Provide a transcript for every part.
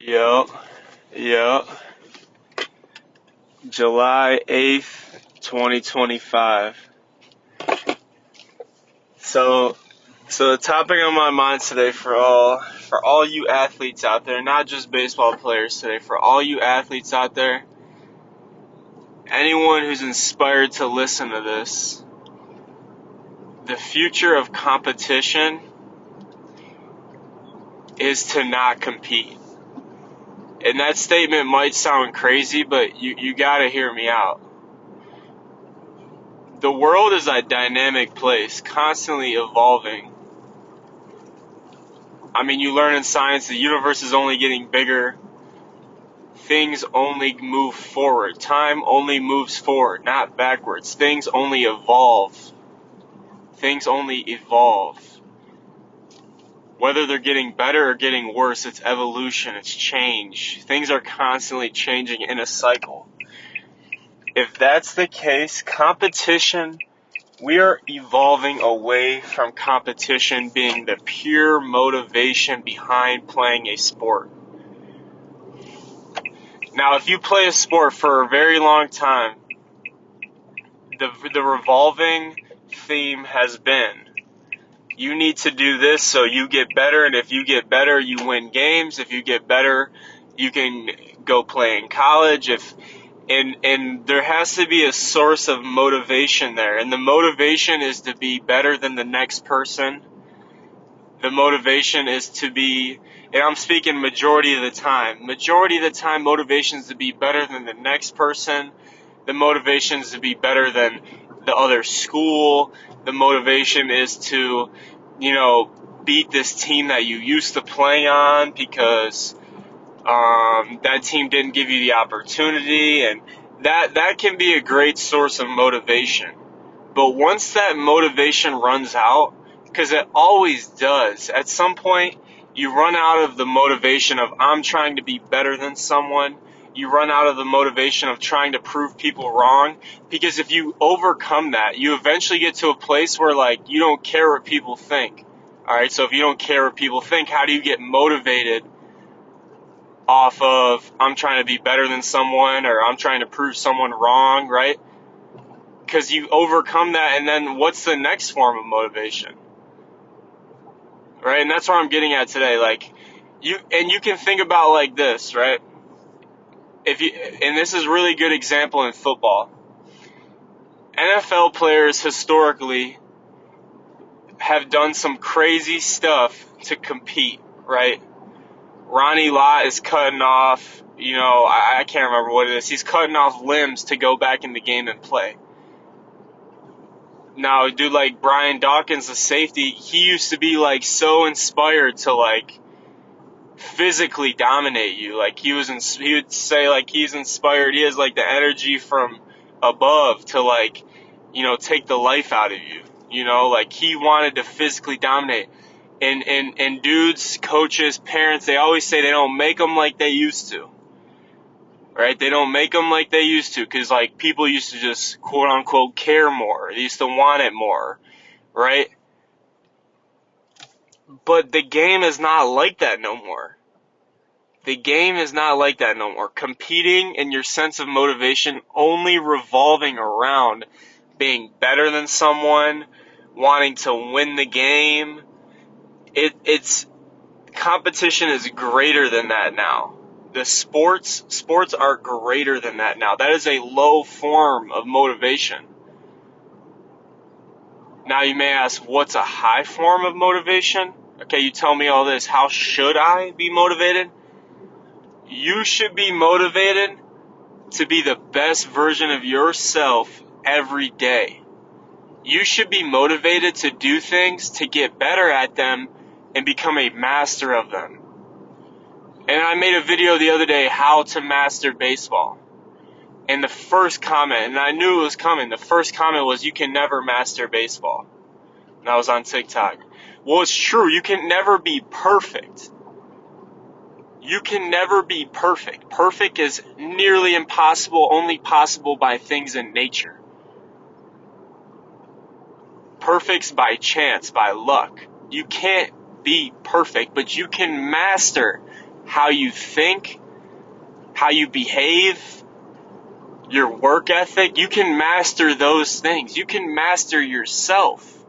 Yep, yep. July 8th, 2025. So, so the topic on my mind today for all you athletes out there, not just baseball players today, for all you athletes out there, anyone who's inspired to listen to this, the future of competition is to not compete. And that statement might sound crazy, but you gotta hear me out. The world is a dynamic place, constantly evolving. I mean, you learn in science the universe is only getting bigger. Things only move forward. Time only moves forward, not backwards. Things only evolve. Things only evolve. Whether they're getting better or getting worse, it's evolution, it's change. Things are constantly changing in a cycle. If that's the case, competition, we are evolving away from competition being the pure motivation behind playing a sport. Now, if you play a sport for a very long time, the revolving theme has been, you need to do this so you get better, and if you get better, you win games. If you get better, you can go play in college. And there has to be a source of motivation there, and the motivation is to be better than the next person. The motivation is to be, and I'm speaking majority of the time, motivation is to be better than the next person. The motivation is to be better than the other school. The motivation is to, beat this team that you used to play on because that team didn't give you the opportunity, and that can be a great source of motivation. But once that motivation runs out, because it always does, at some point you run out of the motivation of I'm trying to be better than someone. You run out of the motivation of trying to prove people wrong, because if you overcome that, you eventually get to a place where you don't care what people think. All right, so if you don't care what people think, how do you get motivated off of I'm trying to be better than someone or I'm trying to prove someone wrong, right? Because you overcome that, and then what's the next form of motivation, right? And that's what I'm getting at today. You can think about like this, right? And this is a really good example in football. NFL players historically have done some crazy stuff to compete, right? Ronnie Lott is cutting off, I can't remember what it is. He's cutting off limbs to go back in the game and play. Now, a dude like Brian Dawkins, the safety, he used to be so inspired to physically dominate you. He would say he's inspired. He has the energy from above to take the life out of you. He wanted to physically dominate. And dudes, coaches, parents, they always say they don't make them like they used to. Right? They don't make them like they used to because people used to just quote unquote care more. They used to want it more, right? But the game is not like that no more. The game is not like that no more. Competing and your sense of motivation only revolving around being better than someone, wanting to win the game. It's competition is greater than that now. The sports are greater than that now. That is a low form of motivation. Now you may ask, what's a high form of motivation? Okay, you tell me all this. How should I be motivated? You should be motivated to be the best version of yourself every day. You should be motivated to do things, to get better at them, and become a master of them. And I made a video the other day, how to master baseball. And the first comment, and I knew it was coming, the first comment was, you can never master baseball. And I was on TikTok. Well, it's true, you can never be perfect. You can never be perfect. Perfect is nearly impossible, only possible by things in nature. Perfect's by chance, by luck. You can't be perfect, but you can master how you think, how you behave, your work ethic. You can master those things. You can master yourself,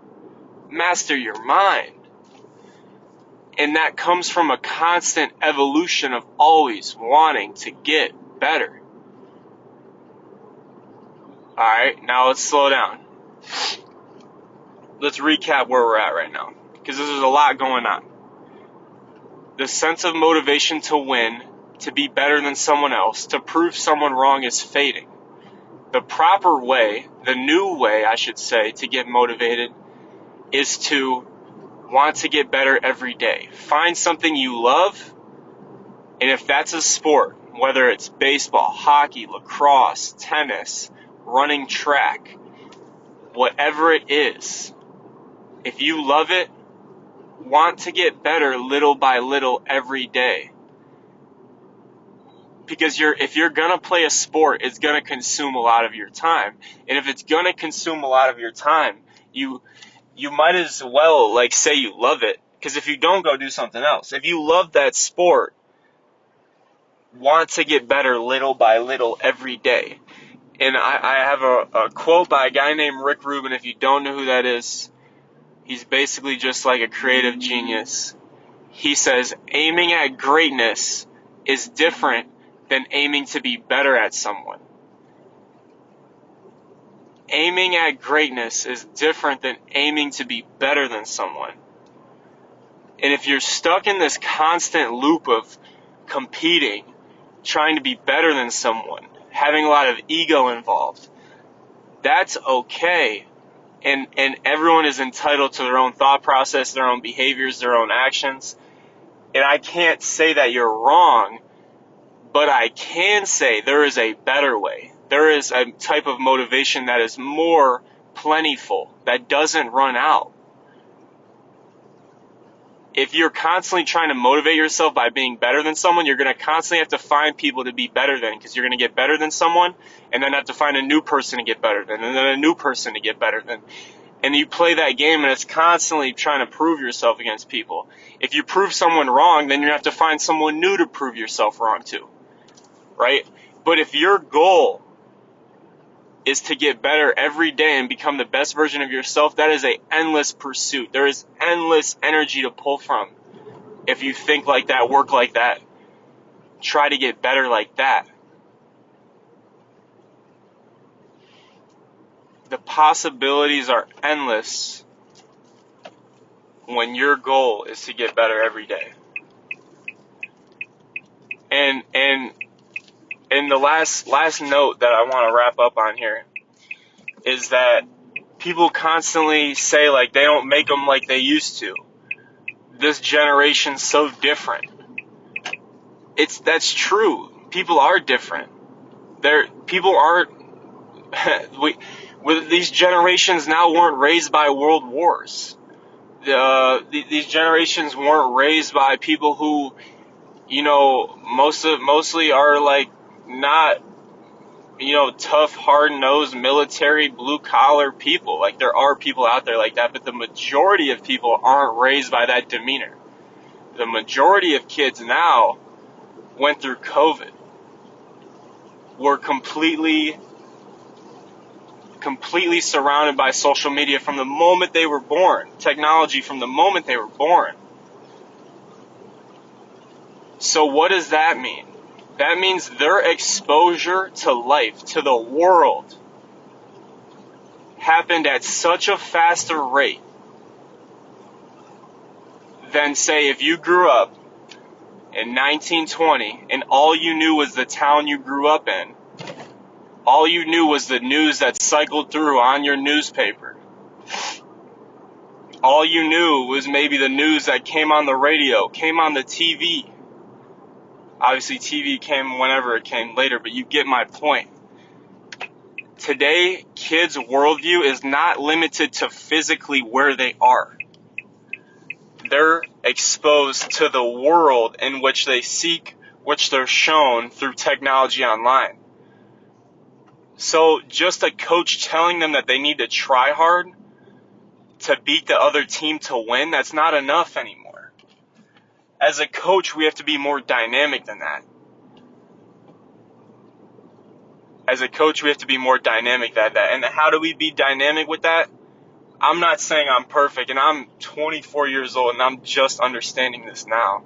master your mind. And that comes from a constant evolution of always wanting to get better. Alright, now let's slow down. Let's recap where we're at right now, because there's a lot going on. The sense of motivation to win, to be better than someone else, to prove someone wrong is fading. The proper way, the new way, I should say, to get motivated is to want to get better every day. Find something you love, and if that's a sport, whether it's baseball, hockey, lacrosse, tennis, running track, whatever it is, if you love it, want to get better little by little every day. Because if you're going to play a sport, it's going to consume a lot of your time. And if it's going to consume a lot of your time, you might as well, like, say you love it. Because if you don't, go do something else. If you love that sport, want to get better little by little every day. And I have a quote by a guy named Rick Rubin. If you don't know who that is, he's basically just like a creative genius. He says, aiming at greatness is different than aiming to be better at someone. Aiming at greatness is different than aiming to be better than someone. And if you're stuck in this constant loop of competing, trying to be better than someone, having a lot of ego involved, that's okay. And everyone is entitled to their own thought process, their own behaviors, their own actions. And I can't say that you're wrong, but I can say there is a better way. There is a type of motivation that is more plentiful, that doesn't run out. If you're constantly trying to motivate yourself by being better than someone, you're going to constantly have to find people to be better than, because you're going to get better than someone and then have to find a new person to get better than, and then a new person to get better than. And you play that game, and it's constantly trying to prove yourself against people. If you prove someone wrong, then you have to find someone new to prove yourself wrong to, right? But if your goal is to get better every day and become the best version of yourself, that is an endless pursuit. There is endless energy to pull from. If you think like that, work like that, try to get better like that. The possibilities are endless when your goal is to get better every day. And the last note that I want to wrap up on here is that people constantly say, like, they don't make them like they used to. This generation's so different. That's true. People are different. People aren't. With these generations now weren't raised by world wars. These generations weren't raised by people who, mostly are like not, tough, hard-nosed, military, blue-collar people. Like, there are people out there like that, but the majority of people aren't raised by that demeanor. The majority of kids now went through COVID, were completely surrounded by social media from the moment they were born, technology from the moment they were born. So what does that mean? That means their exposure to life, to the world, happened at such a faster rate than, say, if you grew up in 1920 and all you knew was the town you grew up in. All you knew was the news that cycled through on your newspaper. All you knew was maybe the news that came on the radio, came on the TV. Obviously, TV came whenever it came later, but you get my point. Today, kids' worldview is not limited to physically where they are. They're exposed to the world in which they seek, which they're shown through technology online. So just a coach telling them that they need to try hard to beat the other team to win, that's not enough anymore. As a coach, we have to be more dynamic than that. As a coach, we have to be more dynamic than that. And how do we be dynamic with that? I'm not saying I'm perfect, and I'm 24 years old, and I'm just understanding this now.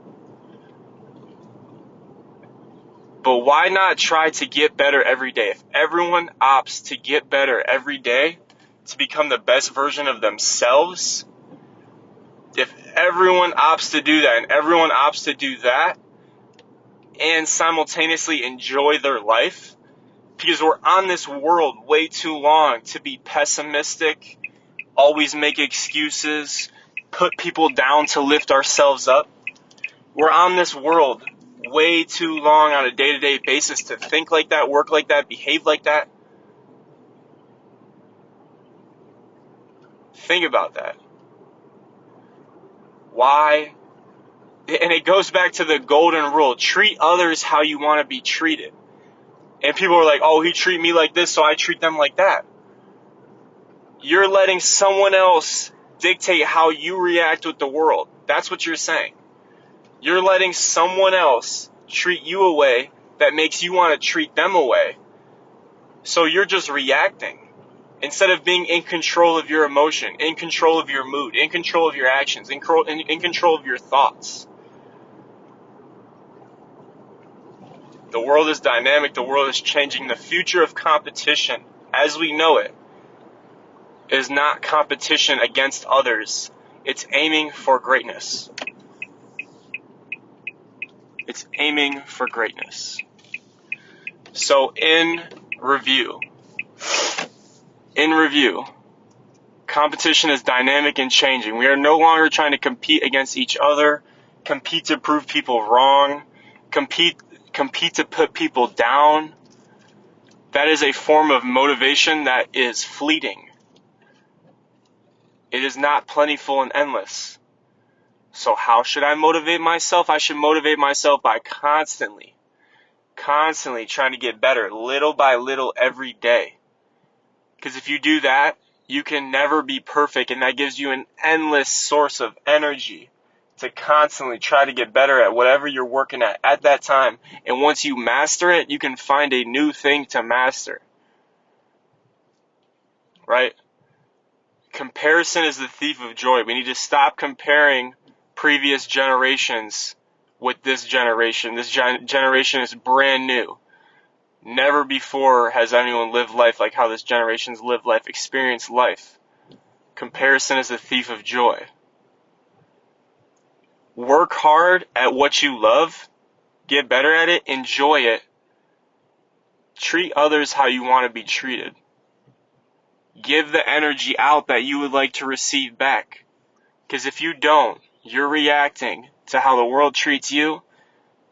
But why not try to get better every day? If everyone opts to get better every day, to become the best version of themselves, if everyone opts to do that, and everyone opts to do that, and simultaneously enjoy their life, because we're on this world way too long to be pessimistic, always make excuses, put people down to lift ourselves up. We're on this world way too long on a day-to-day basis to think like that, work like that, behave like that. Think about that. Why? And it goes back to the golden rule. Treat others how you want to be treated. And people are like, oh, he treat me like this, so I treat them like that. You're letting someone else dictate how you react with the world. That's what you're saying. You're letting someone else treat you a way that makes you want to treat them a way. So you're just reacting instead of being in control of your emotion, in control of your mood, in control of your actions, in control of your thoughts. The world is dynamic. The world is changing. The future of competition, as we know it, is not competition against others. It's aiming for greatness. It's aiming for greatness. So in review, competition is dynamic and changing. We are no longer trying to compete against each other, compete to prove people wrong, compete to put people down. That is a form of motivation that is fleeting. It is not plentiful and endless. So how should I motivate myself? I should motivate myself by constantly trying to get better, little by little, every day. Because if you do that, you can never be perfect, and that gives you an endless source of energy to constantly try to get better at whatever you're working at that time. And once you master it, you can find a new thing to master. Right? Comparison is the thief of joy. We need to stop comparing previous generations with this generation. This generation is brand new. Never before has anyone lived life like how this generation's lived life, experienced life. Comparison is a thief of joy. Work hard at what you love. Get better at it. Enjoy it. Treat others how you want to be treated. Give the energy out that you would like to receive back. Because if you don't, you're reacting to how the world treats you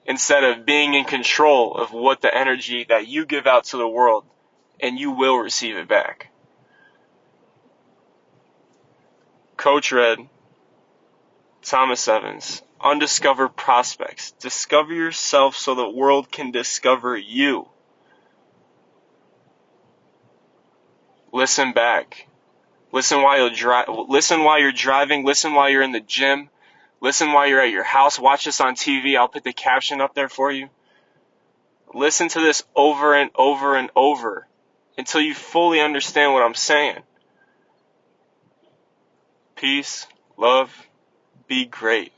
instead of being in control of what the energy that you give out to the world, and you will receive it back. Coach Red, Thomas Evans, Undiscovered Prospects. Discover yourself so the world can discover you. Listen back. Listen while you're driving. Listen while you're in the gym. Listen while you're at your house. Watch this on TV. I'll put the caption up there for you. Listen to this over and over and over until you fully understand what I'm saying. Peace, love, be great.